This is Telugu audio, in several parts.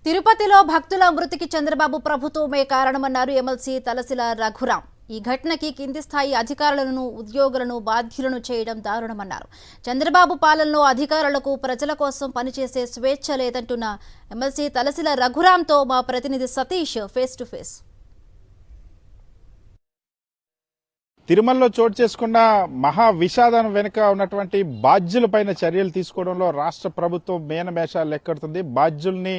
తిరుపతిలో భక్తుల మృతికి చంద్రబాబు ప్రభుత్వమే కారణమన్నారు ఎమ్మెల్సీ తలసిల రఘురాం. ఈ ఘటనకి కింది స్థాయి అధికారులను, ఉద్యోగులను బాధ్యులను చేయడం దారుణమన్నారు. చంద్రబాబు పాలనలో అధికారులకు ప్రజల కోసం పనిచేసే స్వేచ్ఛ లేదంటున్న ఎమ్మెల్సీ తలసిల రఘురాంతో మా ప్రతినిధి సతీష్ ఫేస్ టు ఫేస్. తిరుమలలో చోటు చేసుకున్న మహా విషాదం వెనుక ఉన్నటువంటి బాధ్యులపైన చర్యలు తీసుకోవడంలో రాష్ట్ర ప్రభుత్వం మేనమేషాలు లెక్కెడుతుంది. బాధ్యుల్ని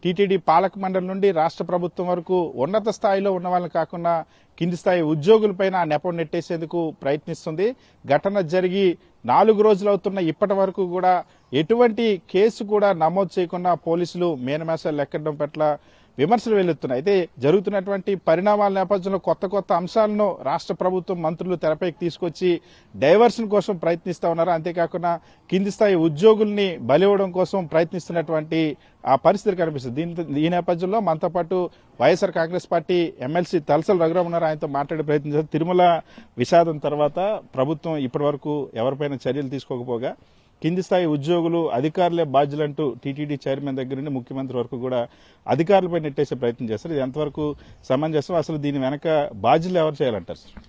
టీటీడీ పాలక మండలి నుండి రాష్ట్ర ప్రభుత్వం వరకు ఉన్నత స్థాయిలో ఉన్న వాళ్ళని కాకుండా కింది స్థాయి ఉద్యోగులపైన నెపం నెట్టేసేందుకు ప్రయత్నిస్తుంది. ఘటన జరిగి 4 రోజులు అవుతున్న ఇప్పటి వరకు కూడా ఎటువంటి కేసు కూడా నమోదు చేయకుండా పోలీసులు మేనమేషాలు లెక్కడం పట్ల విమర్శలు వెల్లుతున్నాయి. అయితే జరుగుతున్నటువంటి పరిణామాల నేపథ్యంలో కొత్త అంశాలను రాష్ట్ర ప్రభుత్వం మంత్రులు తెరపైకి తీసుకొచ్చి డైవర్షన్ కోసం ప్రయత్నిస్తా ఉన్నారు. అంతేకాకుండా కింది స్థాయి ఉద్యోగుల్ని బలివ్వడం కోసం ప్రయత్నిస్తున్నటువంటి ఆ పరిస్థితి కనిపిస్తుంది. ఈ నేపథ్యంలో మనతో పాటు వైఎస్ఆర్ కాంగ్రెస్ పార్టీ ఎమ్మెల్సీ తలసిల రఘురాం ఉన్నారు. ఆయనతో మాట్లాడే ప్రయత్నం చేస్తారు. తిరుమల విషాదం తర్వాత ప్రభుత్వం ఇప్పటి వరకు ఎవరిపైన చర్యలు తీసుకోకపోగా కింది స్థాయి ఉద్యోగులు, అధికారులే బాధ్యులంటూ టీటీడీ చైర్మన్ దగ్గర నుండి ముఖ్యమంత్రి వరకు కూడా అధికారులపై నెట్టేసే ప్రయత్నం చేస్తారు. ఇది ఎంతవరకు సమంజసం? అసలు దీని వెనక బాధ్యులు ఎవరు చేయాలంటారు సార్?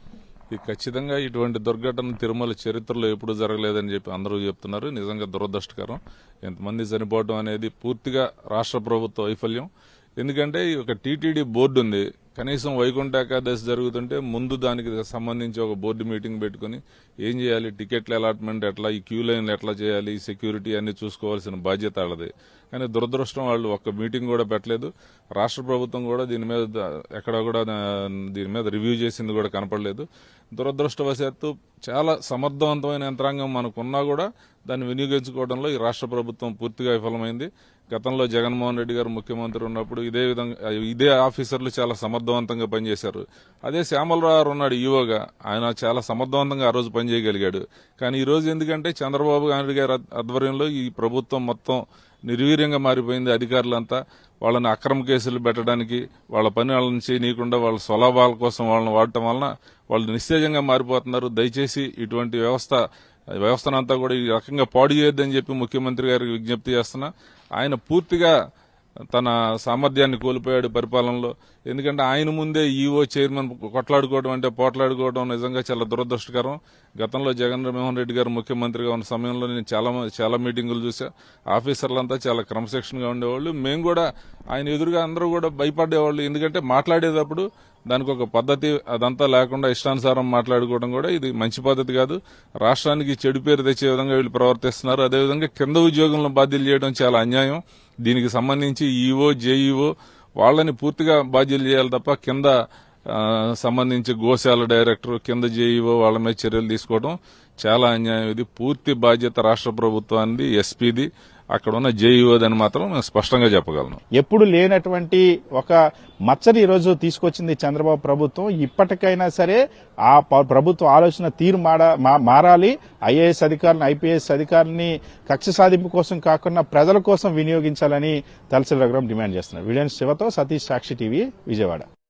ఇది ఖచ్చితంగా ఇటువంటి దుర్ఘటన తిరుమల చరిత్రలో ఎప్పుడు జరగలేదని చెప్పి అందరూ చెప్తున్నారు. నిజంగా దురదృష్టకరం. ఎంతమంది చనిపోవడం అనేది పూర్తిగా రాష్ట్ర ప్రభుత్వ వైఫల్యం. ఎందుకంటే ఒక టీటీడీ బోర్డు ఉంది. కనీసం వైకుంఠ ఏకాదశి జరుగుతుంటే ముందు దానికి సంబంధించి ఒక బోర్డు మీటింగ్ పెట్టుకుని ఏం చేయాలి, టికెట్ల అలాట్మెంట్ ఎట్లా, ఈ క్యూ లైన్లు ఎట్లా చేయాలి, ఈ సెక్యూరిటీ అన్ని చూసుకోవాల్సిన బాధ్యత వాళ్ళది. కానీ దురదృష్టం వాళ్ళు ఒక్క మీటింగ్ కూడా పెట్టలేదు. రాష్ట్ర ప్రభుత్వం కూడా దీని మీద ఎక్కడ కూడా దీని మీద రివ్యూ చేసింది కూడా కనపడలేదు. దురదృష్టవశాత్తు చాలా సమర్థవంతమైన యంత్రాంగం మనకున్నా కూడా దాన్ని వినియోగించుకోవడంలో ఈ రాష్ట్ర ప్రభుత్వం పూర్తిగా విఫలమైంది. గతంలో జగన్మోహన్ రెడ్డి గారు ముఖ్యమంత్రి ఉన్నప్పుడు ఇదే ఆఫీసర్లు చాలా సమర్థవంతంగా పనిచేశారు. అదే శ్యామలరావు ఉన్నాడు ఈవోగా, ఆయన చాలా సమర్థవంతంగా ఆ రోజు పనిచేయగలిగాడు. కానీ ఈ రోజు ఎందుకంటే చంద్రబాబు నాయుడు గారి ఆధ్వర్యంలో ఈ ప్రభుత్వం మొత్తం నిర్వీర్యంగా మారిపోయింది. అధికారులంతా వాళ్ళని అక్రమ కేసులు పెట్టడానికి, వాళ్ళ పని వాళ్ళని చేయనీయకుండా వాళ్ళ స్వలాభాల కోసం వాళ్ళని వాడటం వలన వాళ్ళు నిస్తేజంగా మారిపోతున్నారు. దయచేసి ఇటువంటి వ్యవస్థనంతా కూడా ఈ రకంగా పాడు చేయొద్దని చెప్పి ముఖ్యమంత్రి గారికి విజ్ఞప్తి చేస్తున్నా. ఆయన పూర్తిగా తన సామర్థ్యాన్ని కోల్పోయాడు పరిపాలనలో. ఎందుకంటే ఆయన ముందే ఈఓ చైర్మన్ కొట్లాడుకోవడం అంటే పోట్లాడుకోవడం నిజంగా చాలా దురదృష్టకరం. గతంలో జగన్మోహన్ రెడ్డి గారు ముఖ్యమంత్రిగా ఉన్న సమయంలో నేను చాలా మీటింగులు చూసా. ఆఫీసర్లంతా చాలా క్రమశిక్షణగా ఉండేవాళ్ళు. మేము కూడా ఆయన ఎదురుగా అందరూ కూడా భయపడేవాళ్ళు. ఎందుకంటే మాట్లాడేటప్పుడు దానికి ఒక పద్ధతి అదంతా లేకుండా ఇష్టానుసారం మాట్లాడుకోవడం కూడా ఇది మంచి పద్ధతి కాదు. రాష్ట్రానికి చెడు పేరు తెచ్చే విధంగా వీళ్ళు ప్రవర్తిస్తున్నారు. అదేవిధంగా కింద ఉద్యోగులను బాధ్యులు చేయడం చాలా అన్యాయం. దీనికి సంబంధించి ఈఓ, జేఈఓ వాళ్ళని పూర్తిగా బాధ్యులు చేయాలి తప్ప కింద సంబంధించి గోశాల డైరెక్టర్, కింద జేఈఓ వాళ్ళ మీద చర్యలు తీసుకోవడం చాలా అన్యాయం. ఇది పూర్తి బాధ్యత రాష్ట్ర ప్రభుత్వానికి, ఎస్పీది, అక్కడ ఉన్న జేఈఓదని మాత్రం నేను స్పష్టంగా చెప్పగలను. ఎప్పుడు లేనటువంటి ఒక మచ్చని ఈరోజు తీసుకొచ్చింది చంద్రబాబు ప్రభుత్వం. ఇప్పటికైనా సరే ఆ ప్రభుత్వ ఆలోచన తీరు మారాలి. ఐఏఎస్ అధికారులను, ఐపీఎస్ అధికారులని కక్ష సాధింపు కోసం కాకుండా ప్రజల కోసం వినియోగించాలని తలసిల రఘురాం డిమాండ్ చేస్తున్నారు. వీడియో శివతో సతీష్, సాక్షి టీవీ, విజయవాడ.